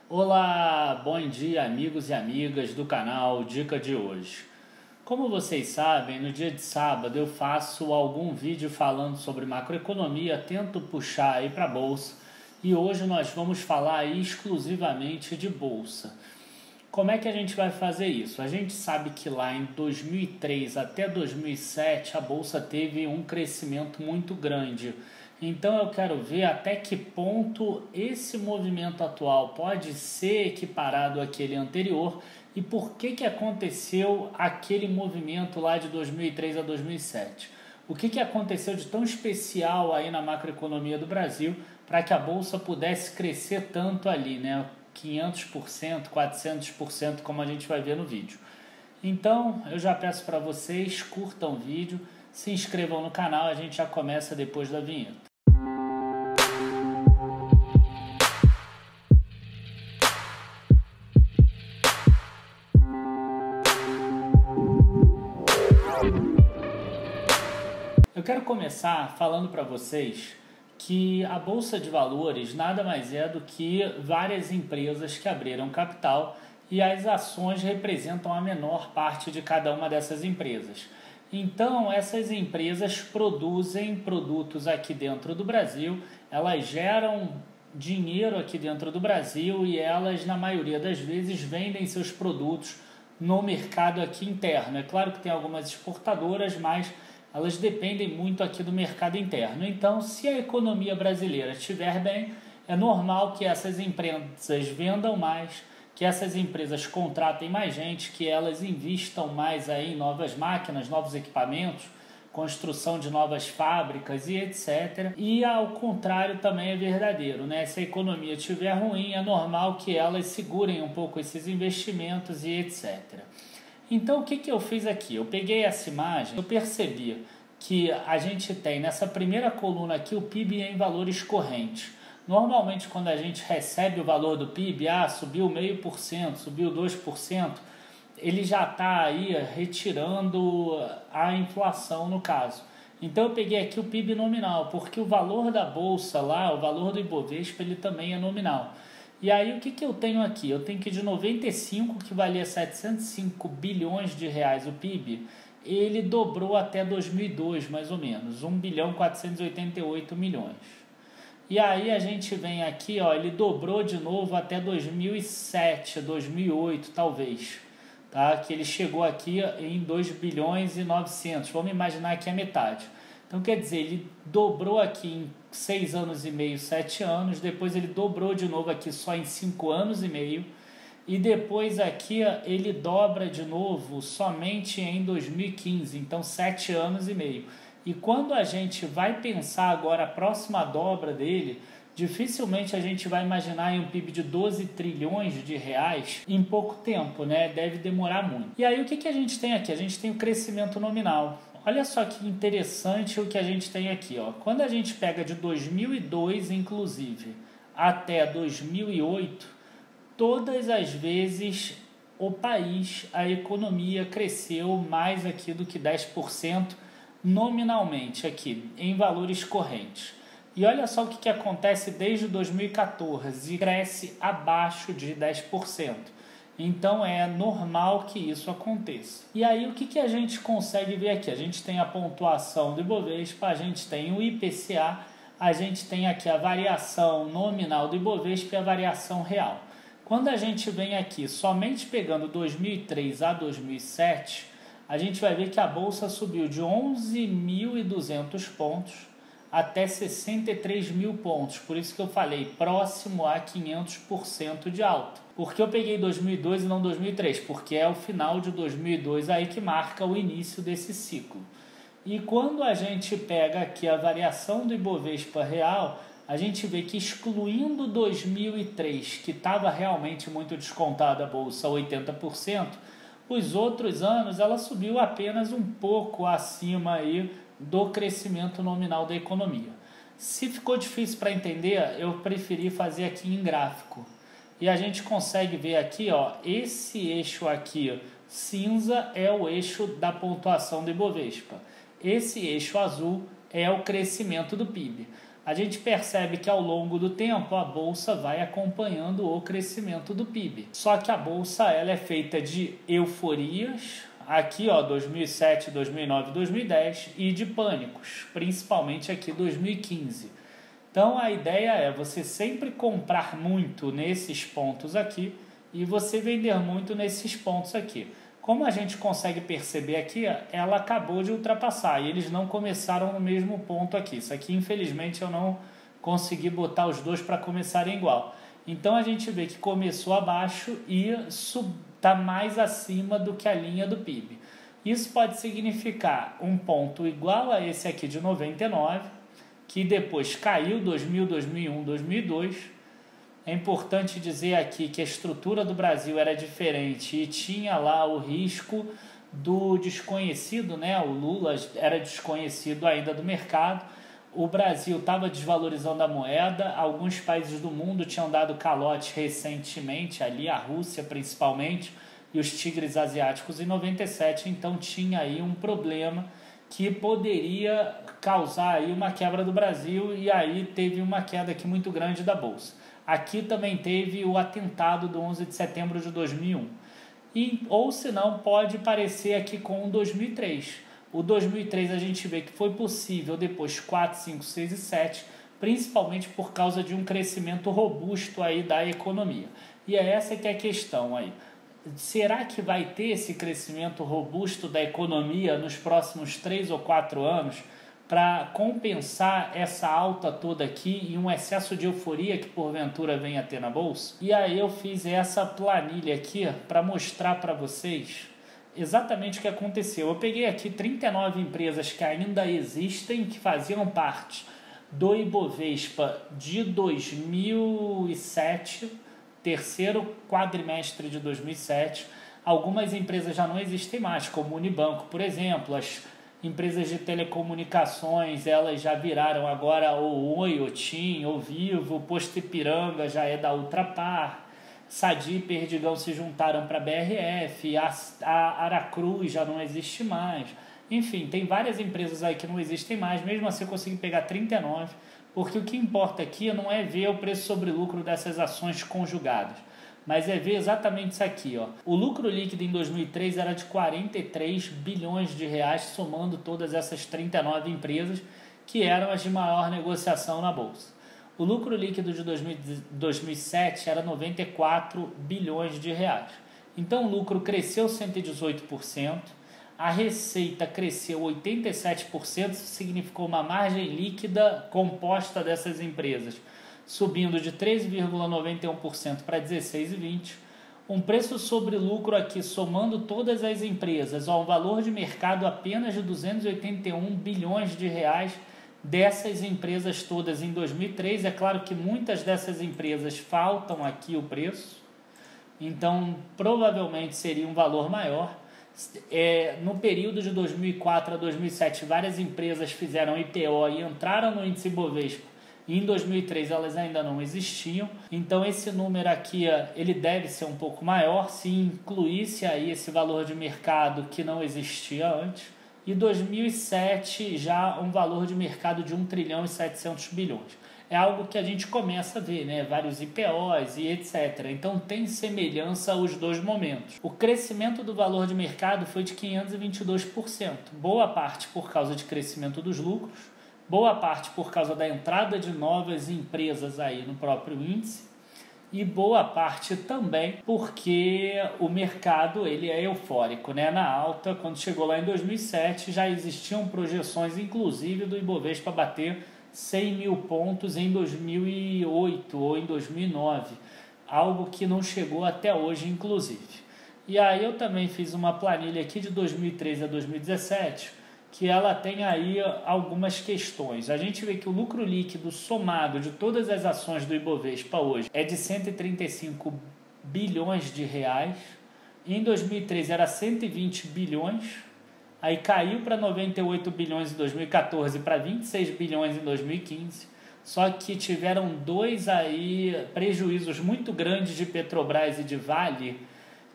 Olá, bom dia amigos e amigas do canal Dica de hoje. Como vocês sabem, no dia de sábado eu faço algum vídeo falando sobre macroeconomia, tento puxar aí para a bolsa e hoje nós vamos falar aí exclusivamente de bolsa. Como é que a gente vai fazer isso? A gente sabe que lá em 2003 até 2007 a bolsa teve um crescimento muito grande. Então eu quero ver até que ponto esse movimento atual pode ser equiparado àquele anterior e por que aconteceu aquele movimento lá de 2003 a 2007. O que aconteceu de tão especial aí na macroeconomia do Brasil para que a bolsa pudesse crescer tanto ali, né? 500%, 400%, como a gente vai ver no vídeo. Então, eu já peço para vocês, curtam o vídeo, se inscrevam no canal, a gente já começa depois da vinheta. Eu quero começar falando para vocês que a Bolsa de Valores nada mais é do que várias empresas que abriram capital e as ações representam a menor parte de cada uma dessas empresas. Então, essas empresas produzem produtos aqui dentro do Brasil, elas geram dinheiro aqui dentro do Brasil e elas, na maioria das vezes, vendem seus produtos no mercado aqui interno. É claro que tem algumas exportadoras, mas elas dependem muito aqui do mercado interno. Então, se a economia brasileira estiver bem, é normal que essas empresas vendam mais, que essas empresas contratem mais gente, que elas investam mais aí em novas máquinas, novos equipamentos, construção de novas fábricas e etc. E ao contrário também é verdadeiro, né? Se a economia estiver ruim, é normal que elas segurem um pouco esses investimentos e etc. Então, o que eu fiz aqui? Eu peguei essa imagem, eu percebi que a gente tem nessa primeira coluna aqui o PIB em valores correntes. Normalmente, quando a gente recebe o valor do PIB, subiu 0,5%, subiu 2%, ele já está aí retirando a inflação no caso. Então, eu peguei aqui o PIB nominal, porque o valor da bolsa lá, o valor do Ibovespa, ele também é nominal. E aí o que eu tenho aqui? Eu tenho que de 95, que valia 705 bilhões de reais o PIB, ele dobrou até 2002 mais ou menos, 1 bilhão 488 milhões. E aí a gente vem aqui, ele dobrou de novo até 2007, 2008 talvez, tá? Que ele chegou aqui em 2 bilhões e 900, vamos imaginar que é metade. Então, quer dizer, ele dobrou aqui em 6 anos e meio, 7 anos, depois ele dobrou de novo aqui só em 5 anos e meio, e depois aqui ele dobra de novo somente em 2015, então 7 anos e meio. E quando a gente vai pensar agora a próxima dobra dele, dificilmente a gente vai imaginar em um PIB de 12 trilhões de reais em pouco tempo, né? Deve demorar muito. E aí o que a gente tem aqui? A gente tem o crescimento nominal. Olha só que interessante o que a gente tem aqui. Quando a gente pega de 2002, inclusive, até 2008, todas as vezes o país, a economia cresceu mais aqui do que 10% nominalmente aqui, em valores correntes. E olha só o que acontece desde 2014, cresce abaixo de 10%. Então é normal que isso aconteça. E aí o que a gente consegue ver aqui? A gente tem a pontuação do Ibovespa, a gente tem o IPCA, a gente tem aqui a variação nominal do Ibovespa e a variação real. Quando a gente vem aqui somente pegando 2003 a 2007, a gente vai ver que a Bolsa subiu de 11.200 pontos até 63 mil pontos, por isso que eu falei próximo a 500% de alta. Por que eu peguei 2002 e não 2003? Porque é o final de 2002 aí que marca o início desse ciclo. E quando a gente pega aqui a variação do Ibovespa real, a gente vê que excluindo 2003, que estava realmente muito descontada a Bolsa, 80%, os outros anos ela subiu apenas um pouco acima aí do crescimento nominal da economia. Se ficou difícil para entender, eu preferi fazer aqui em gráfico. E a gente consegue ver aqui, esse eixo aqui cinza é o eixo da pontuação do Ibovespa. Esse eixo azul é o crescimento do PIB. a gente percebe que ao longo do tempo a Bolsa vai acompanhando o crescimento do PIB. Só que a Bolsa ela é feita de euforias, aqui 2007, 2009, 2010, e de pânicos, principalmente aqui 2015. Então a ideia é você sempre comprar muito nesses pontos aqui e você vender muito nesses pontos aqui. Como a gente consegue perceber aqui, ela acabou de ultrapassar e eles não começaram no mesmo ponto aqui. Isso aqui, infelizmente, eu não consegui botar os dois para começarem igual. Então, a gente vê que começou abaixo e está mais acima do que a linha do PIB. Isso pode significar um ponto igual a esse aqui de 99, que depois caiu 2000, 2001, 2002. É importante dizer aqui que a estrutura do Brasil era diferente e tinha lá o risco do desconhecido, né? O Lula era desconhecido ainda do mercado, o Brasil estava desvalorizando a moeda, alguns países do mundo tinham dado calote recentemente, ali a Rússia principalmente, e os tigres asiáticos em 97, então tinha aí um problema que poderia causar aí uma quebra do Brasil e aí teve uma queda aqui muito grande da Bolsa. Aqui também teve o atentado do 11 de setembro de 2001. Ou se não, pode parecer aqui com o 2003. O 2003 a gente vê que foi possível depois 4, 5, 6 e 7, principalmente por causa de um crescimento robusto aí da economia. E é essa que é a questão aí. Será que vai ter esse crescimento robusto da economia nos próximos 3 ou 4 anos? Para compensar essa alta toda aqui e um excesso de euforia que porventura venha a ter na Bolsa. E aí eu fiz essa planilha aqui para mostrar para vocês exatamente o que aconteceu. Eu peguei aqui 39 empresas que ainda existem, que faziam parte do Ibovespa de 2007, terceiro quadrimestre de 2007. Algumas empresas já não existem mais, como o Unibanco, por exemplo. As empresas de telecomunicações, elas já viraram agora o Oi, o TIM, o Vivo, o Posto Ipiranga já é da Ultrapar, Sadi e Perdigão se juntaram para a BRF, a Aracruz já não existe mais. Enfim, tem várias empresas aí que não existem mais, mesmo assim eu consegui pegar 39, porque o que importa aqui não é ver o preço sobre lucro dessas ações conjugadas, mas é ver exatamente isso aqui. O lucro líquido em 2003 era de 43 bilhões de reais, somando todas essas 39 empresas que eram as de maior negociação na Bolsa. O lucro líquido de 2007 era 94 bilhões de reais. Então o lucro cresceu 118%, a receita cresceu 87%, isso significou uma margem líquida composta dessas empresas subindo de 13,91% para 16,20%. Um preço sobre lucro aqui, somando todas as empresas, um valor de mercado apenas de 281 bilhões de reais dessas empresas todas em 2003. É claro que muitas dessas empresas faltam aqui o preço, então provavelmente seria um valor maior. No período de 2004 a 2007, várias empresas fizeram IPO e entraram no índice Bovespa. E em 2003 elas ainda não existiam, então esse número aqui ele deve ser um pouco maior se incluísse aí esse valor de mercado que não existia antes. E 2007 já um valor de mercado de 1 trilhão e 700 bilhões. É algo que a gente começa a ver, né? Vários IPOs e etc. Então tem semelhança os dois momentos. O crescimento do valor de mercado foi de 522%, boa parte por causa de crescimento dos lucros, boa parte por causa da entrada de novas empresas aí no próprio índice e boa parte também porque o mercado ele é eufórico, né? Na alta, quando chegou lá em 2007 já existiam projeções inclusive do Ibovespa bater 100 mil pontos em 2008 ou em 2009, algo que não chegou até hoje inclusive. E aí eu também fiz uma planilha aqui de 2013 a 2017 que ela tem aí algumas questões. A gente vê que o lucro líquido somado de todas as ações do Ibovespa hoje é de 135 bilhões de reais. Em 2013 era 120 bilhões, aí caiu para 98 bilhões em 2014 para 26 bilhões em 2015. Só que tiveram dois aí prejuízos muito grandes de Petrobras e de Vale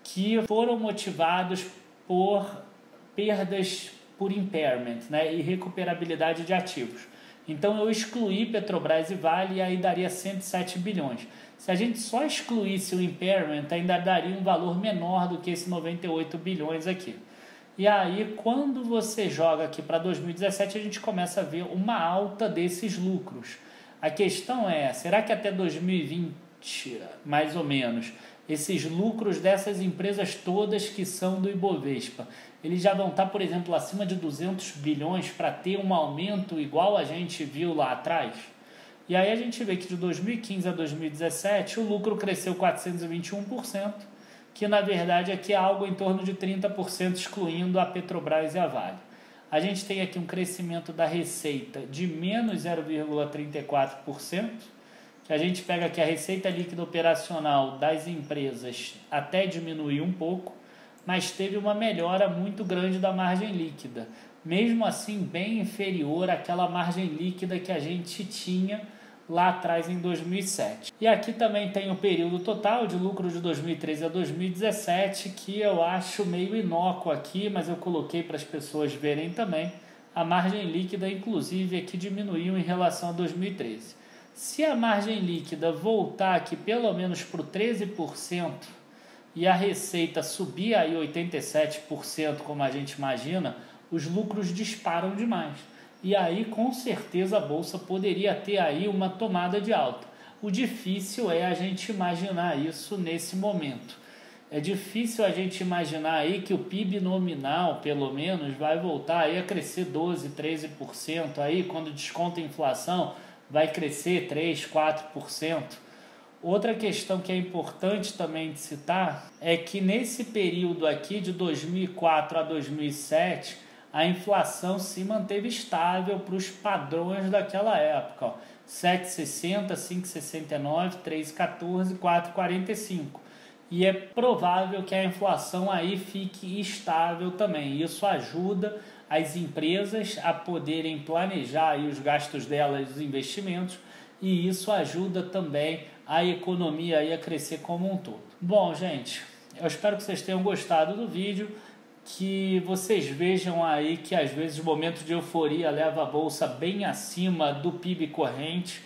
que foram motivados por perdas por impairment, né, e recuperabilidade de ativos. Então eu excluí Petrobras e Vale e aí daria 107 bilhões. Se a gente só excluísse o impairment, ainda daria um valor menor do que esse 98 bilhões aqui. E aí, quando você joga aqui para 2017, a gente começa a ver uma alta desses lucros. A questão é, será que até 2020, mais ou menos, esses lucros dessas empresas todas que são do Ibovespa, eles já vão estar, por exemplo, acima de 200 bilhões para ter um aumento igual a gente viu lá atrás? E aí a gente vê que de 2015 a 2017 o lucro cresceu 421%, que na verdade aqui é algo em torno de 30%, excluindo a Petrobras e a Vale. A gente tem aqui um crescimento da receita de menos 0,34%, que a gente pega aqui a receita líquida operacional das empresas até diminuiu um pouco, mas teve uma melhora muito grande da margem líquida, mesmo assim bem inferior àquela margem líquida que a gente tinha lá atrás em 2007. E aqui também tem o período total de lucro de 2013 a 2017, que eu acho meio inócuo aqui, mas eu coloquei para as pessoas verem também. A margem líquida, inclusive, aqui diminuiu em relação a 2013. Se a margem líquida voltar aqui pelo menos para o 13%, e a receita subir aí 87%, como a gente imagina, os lucros disparam demais. E aí, com certeza, a Bolsa poderia ter aí uma tomada de alta. O difícil é a gente imaginar isso nesse momento. É difícil a gente imaginar aí que o PIB nominal, pelo menos, vai voltar aí a crescer 12%, 13%. Aí, quando desconta a inflação, vai crescer 3%, 4%. Outra questão que é importante também de citar é que nesse período aqui de 2004 a 2007, a inflação se manteve estável para os padrões daquela época. Ó. 7,60, 5,69, 3,14, 4,45. E é provável que a inflação aí fique estável também. Isso ajuda as empresas a poderem planejar aí os gastos delas, os investimentos, e isso ajuda também a economia aí a crescer como um todo. Bom, gente, eu espero que vocês tenham gostado do vídeo, que vocês vejam aí que às vezes o momento de euforia leva a Bolsa bem acima do PIB corrente.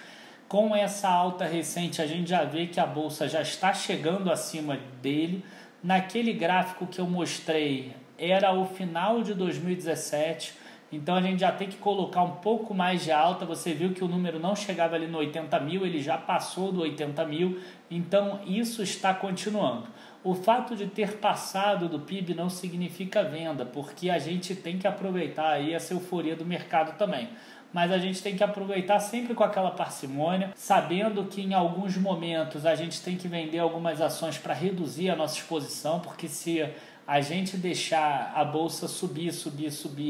Com essa alta recente, a gente já vê que a Bolsa já está chegando acima dele. Naquele gráfico que eu mostrei, era o final de 2017, então a gente já tem que colocar um pouco mais de alta. Você viu que o número não chegava ali no 80 mil, ele já passou do 80 mil, então isso está continuando. O fato de ter passado do PIB não significa venda, porque a gente tem que aproveitar aí essa euforia do mercado também. Mas a gente tem que aproveitar sempre com aquela parcimônia, sabendo que em alguns momentos a gente tem que vender algumas ações para reduzir a nossa exposição, porque se a gente deixar a Bolsa subir,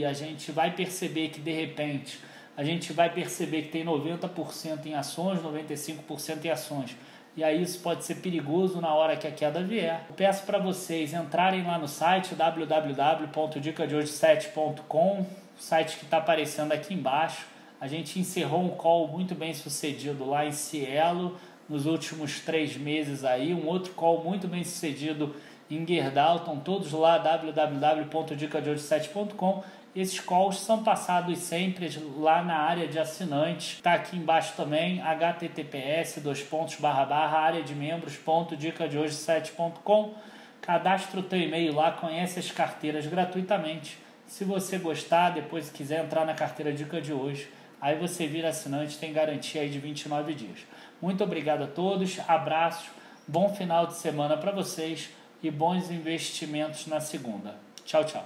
a gente vai perceber que de repente a gente vai perceber que tem 90% em ações, 95% em ações. E aí isso pode ser perigoso na hora que a queda vier. Eu peço para vocês entrarem lá no site www.dicadehoje7.com, site que está aparecendo aqui embaixo. A gente encerrou um call muito bem sucedido lá em Cielo nos últimos 3 meses aí, um outro call muito bem sucedido em Gerdau, estão todos lá, www.dicadehoje7.com. Esses calls são passados sempre lá na área de assinantes. Está aqui embaixo também, https://areademembros.dicadehoje7.com. Cadastra o teu e-mail lá, conhece as carteiras gratuitamente. Se você gostar, depois quiser entrar na carteira Dica de Hoje, aí você vira assinante, tem garantia aí de 29 dias. Muito obrigado a todos, abraços, bom final de semana para vocês e bons investimentos na segunda. Tchau, tchau.